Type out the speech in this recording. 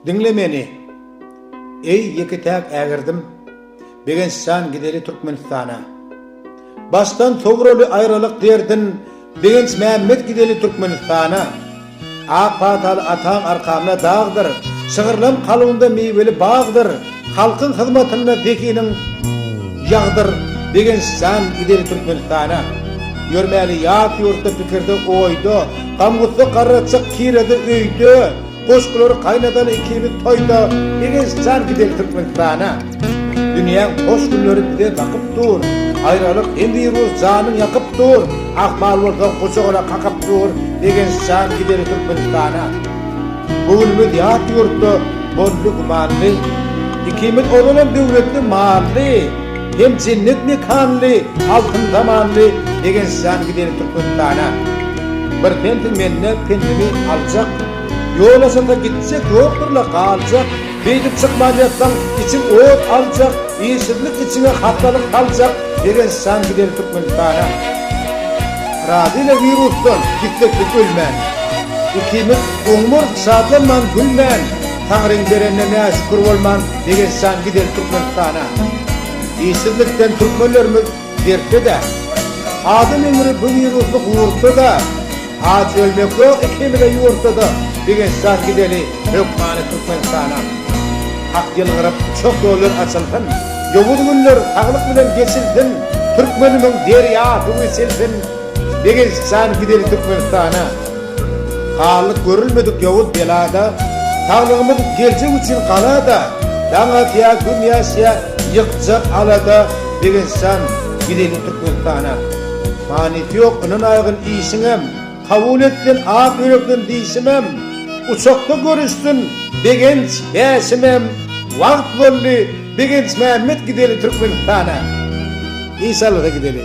Dinle meni. Ey iki tek ägirdim. Begençan gideli Türkmenistan'a. Baştan Togrolu ayrılık derdin. Begenç Mehmet gideli Türkmenistan'a. Ak patalı atan arkamına dağdır. Şığırlam kalığında meyveli bağdır. Halkın hizmetine zekinin yağdır. Begençan gideli Türkmenistan'a. Yörmeli yat yurtta pikirde oydu. Kamgutlu qarratsak kiredi öydü. Koşkuları kaynadan ikimiz toydu. Begençan gideli Türkmenistan'a. Dünyanın hoş günleri bize bakıp dur. Ayrılık endi ruz canın yakıp dur. Akmal ordan koşuğuna kakıp dur. Begençan gideli Türkmenistan'a. Bugünümüz yat yurttu. Bollu kumanlı. İkimiz olalım devletli mahalli. Hem cennetli kanlı. Altın zamanlı. Begençan gideli Türkmenistan'a. Bir pentin menine pentimi alacak. Yolasın da gidecek, yokturla kalacak. Beydip çıkmayacaksan için oğut alacak. İyisizlik içine hastalık kalacak. Begençan gideli Türkmenistan'a. Radıyla virüsün gittiklik ölmen. İkimiz umur şadlanman gülmen. Tanrı'nın berenine şükür olman. Begençan gideli Türkmenistan'a. İyisizlikten Türkmenlerimiz dertte de. Adım ömrü bu virüslük uğurtu da. Ağaç ölmek yok, ikimi de yurtta da. Begençan gideli Hükmanı Türkmenistan'a. Hak yılgırıp çok yollar açılsın. Yovuz günler sağlık bilen geçilsin. Türkmenimin deryatı vesilsin. Begençan gideli Türkmenistan'a. Ağırlık görülmedik yovuz belada. Sağlığımız gelecek için kalada. Dana diya dünyasıya yıkacak alada. Begençan gideli Türkmenistan'a. Manisi yok, onun ayağın iyisinem. Kabul ettin, ağ bölükten değişimem. Uçakta görüştün, begenç besimem. Vakt bolli, begenç Mehmet gideli Türkmenistan'a. İnşallah da gideli.